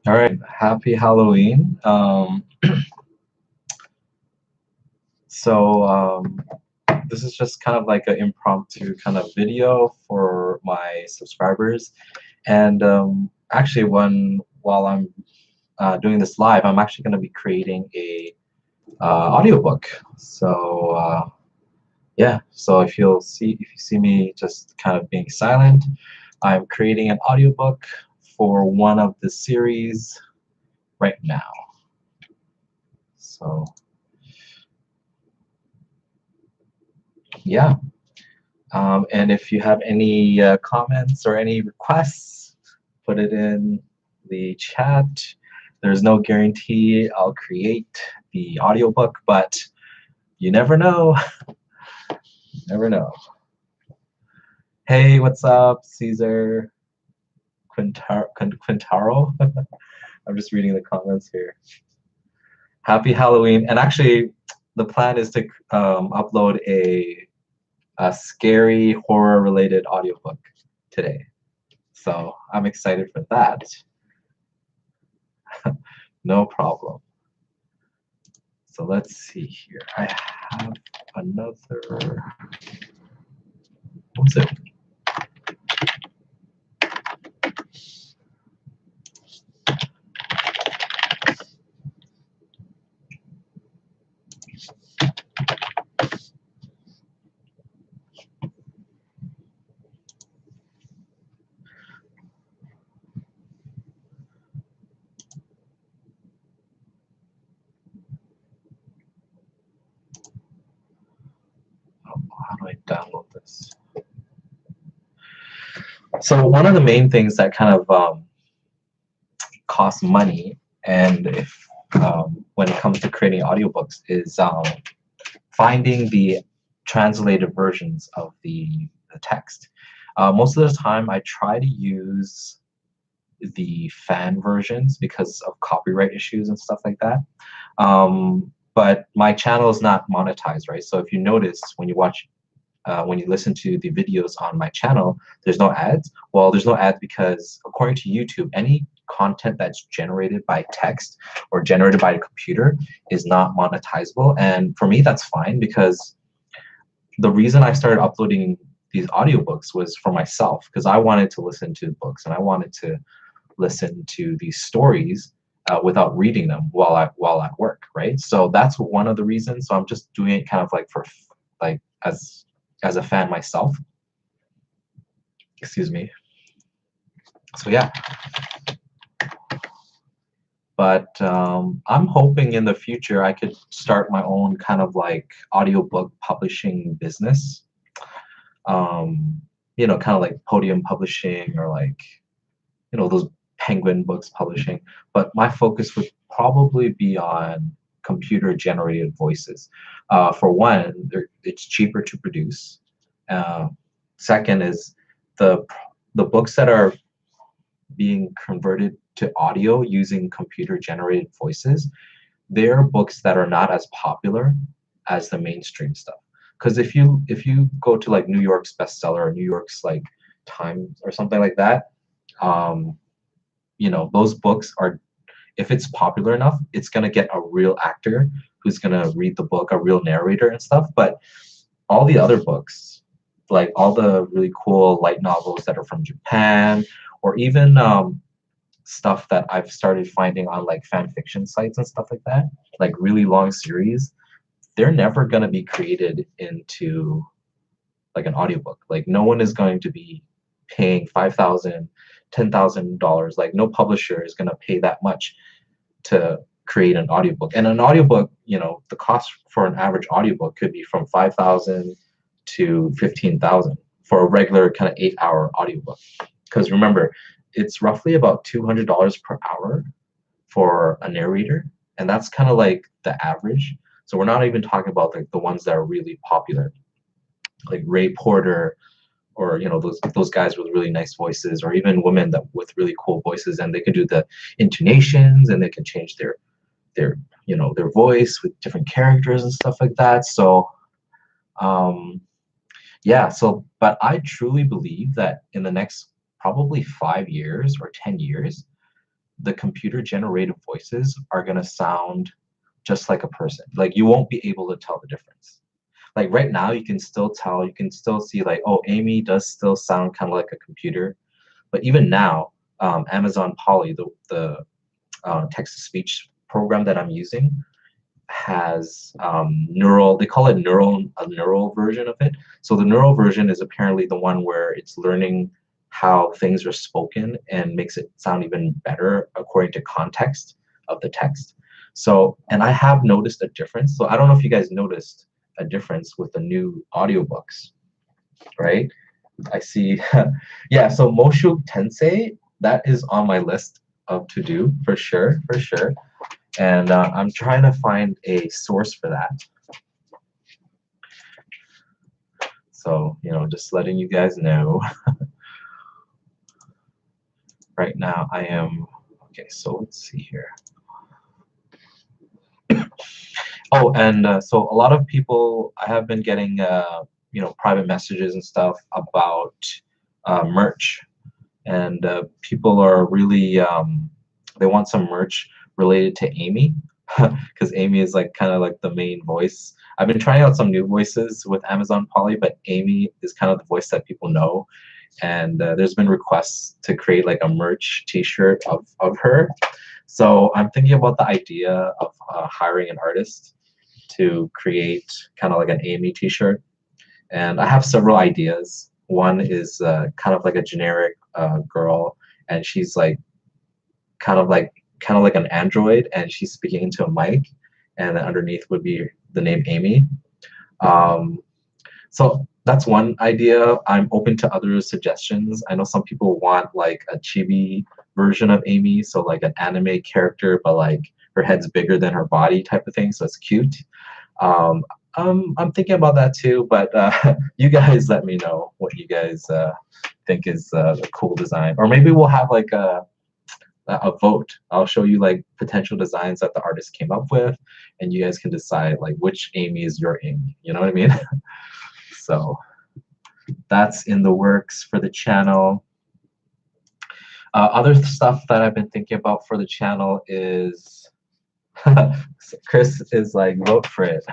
All right, happy Halloween. So this is just kind of like an impromptu kind of video for my subscribers. And actually, while I'm doing this live, I'm actually going to be creating a audiobook. So yeah, so if you see me just kind of being silent, I'm creating an audiobook for one of the series right now. So yeah. And if you have any comments or any requests, put it in the chat. There's no guarantee I'll create the audiobook, but you never know. Never know. Hey, what's up, Caesar Quintaro? I'm just reading the comments here. Happy Halloween. And actually, the plan is to upload a scary horror-related audiobook today. So I'm excited for that. No problem. So let's see here. I have another. What's it? How do I download this? So one of the main things that kind of costs money, and if when it comes to creating audiobooks, is finding the translated versions of the text. Most of the time, I try to use the fan versions because of copyright issues and stuff like that. But my channel is not monetized, right? So if you notice when you listen to the videos on my channel, there's no ads. Well, there's no ads because according to YouTube, any content that's generated by text or generated by a computer is not monetizable. And for me, that's fine because the reason I started uploading these audiobooks was for myself because I wanted to listen to books and I wanted to listen to these stories without reading them while at work, right? So that's one of the reasons. So I'm just doing it kind of like for like as a fan myself. Excuse me. So yeah. But I'm hoping in the future I could start my own kind of like audiobook publishing business. You know, kind of like Podium Publishing or like, you know, those Penguin Books publishing. But my focus would probably be on computer generated voices. For one, it's cheaper to produce. Second is the books that are being converted to audio using computer generated voices, they're books that are not as popular as the mainstream stuff. Because if you go to like New York's bestseller or New York's like Times or something like that, you know, those books are, if it's popular enough, it's gonna get a real actor who's gonna read the book, a real narrator and stuff. But all the other books, like all the really cool light novels that are from Japan, or even stuff that I've started finding on like fan fiction sites and stuff like that, like really long series, they're never going to be created into like an audiobook. Like no one is going to be paying $5,000, $10,000. Like no publisher is going to pay that much to create an audiobook. And an audiobook, you know, the cost for an average audiobook could be from 5,000 to 15,000 for a regular kind of 8-hour audiobook. Because remember, it's roughly about $200 per hour for a narrator, and that's kind of like the average. So we're not even talking about like the ones that are really popular, like Ray Porter, or you know those guys with really nice voices, or even women that with really cool voices, and they can do the intonations and they can change their you know their voice with different characters and stuff like that. So yeah, so but I truly believe that in the next probably 5 years or 10 years, the computer generated voices are gonna sound just like a person. Like you won't be able to tell the difference. Like right now, you can still tell, you can still see like, oh, Amy does still sound kind of like a computer. But even now, Amazon Polly, the text-to-speech program that I'm using, has neural, they call it a neural version of it. So the neural version is apparently the one where it's learning how things are spoken and makes it sound even better according to context of the text. So, and I have noticed a difference. So I don't know if you guys noticed a difference with the new audiobooks, right? I see. Yeah, so Moshu Tensei, that is on my list of to do for sure, for sure. And I'm trying to find a source for that. So, you know, just letting you guys know. Right now I am, okay, so let's see here. Oh, and so a lot of people, I have been getting, you know, private messages and stuff about merch. And people are really, they want some merch related to Amy, because Amy is like kind of like the main voice. I've been trying out some new voices with Amazon Polly, but Amy is kind of the voice that people know. And there's been requests to create like a merch T-shirt of her. So I'm thinking about the idea of hiring an artist to create kind of like an Amy T-shirt. And I have several ideas. One is kind of like a generic girl, and she's like kind of like an android, and she's speaking into a mic, and then underneath would be the name Amy. So that's one idea. I'm open to other suggestions. I know some people want like a chibi version of Amy, so like an anime character, but like her head's bigger than her body type of thing, so it's cute. Um, I'm thinking about that too, but you guys let me know what you guys think is a cool design. Or maybe we'll have like a vote. I'll show you like potential designs that the artist came up with, and you guys can decide like which Amy is your Amy. You know what I mean? So that's in the works for the channel. Other stuff that I've been thinking about for the channel is Chris is like, vote for it.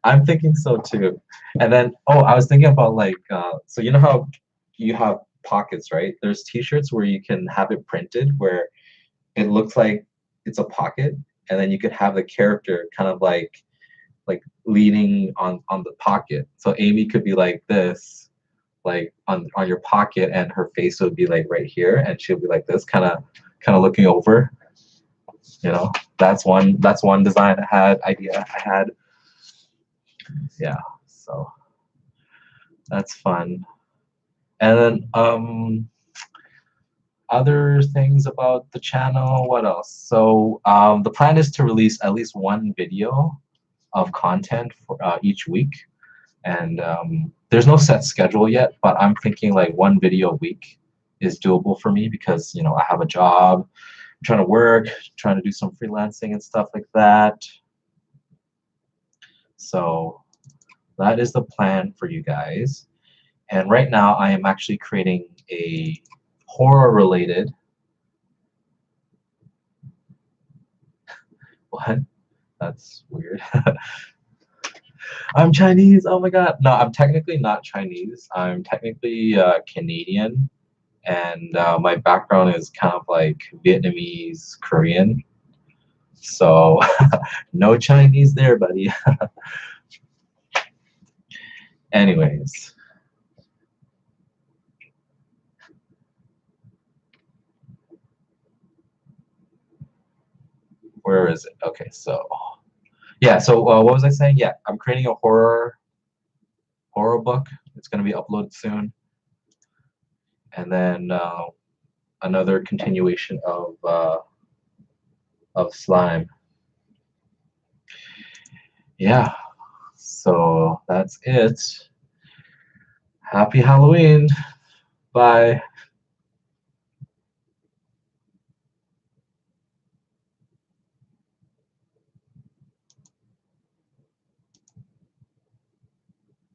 I'm thinking so too. And then, oh, I was thinking about like, so you know how you have pockets, right? There's t-shirts where you can have it printed where it looks like it's a pocket, and then you could have the character kind of like leaning on the pocket. So Amy could be like this, like on your pocket, and her face would be like right here, and she'll be like this, kind of looking over. You know, that's one design idea I had. Yeah, so that's fun. And then other things about the channel, what else? So the plan is to release at least one video of content for each week. And there's no set schedule yet, but I'm thinking like one video a week is doable for me because, you know, I have a job, I'm trying to work, trying to do some freelancing and stuff like that. So that is the plan for you guys. And right now I am actually creating a horror related. What? That's weird. I'm Chinese. Oh my God. No, I'm technically not Chinese. I'm technically Canadian. And my background is kind of like Vietnamese, Korean. So no Chinese there, buddy. Anyways. Where is it? Okay, so yeah, so what was I saying? Yeah, I'm creating a horror book. It's going to be uploaded soon. And then another continuation of slime. Yeah, so that's it. Happy Halloween. Bye.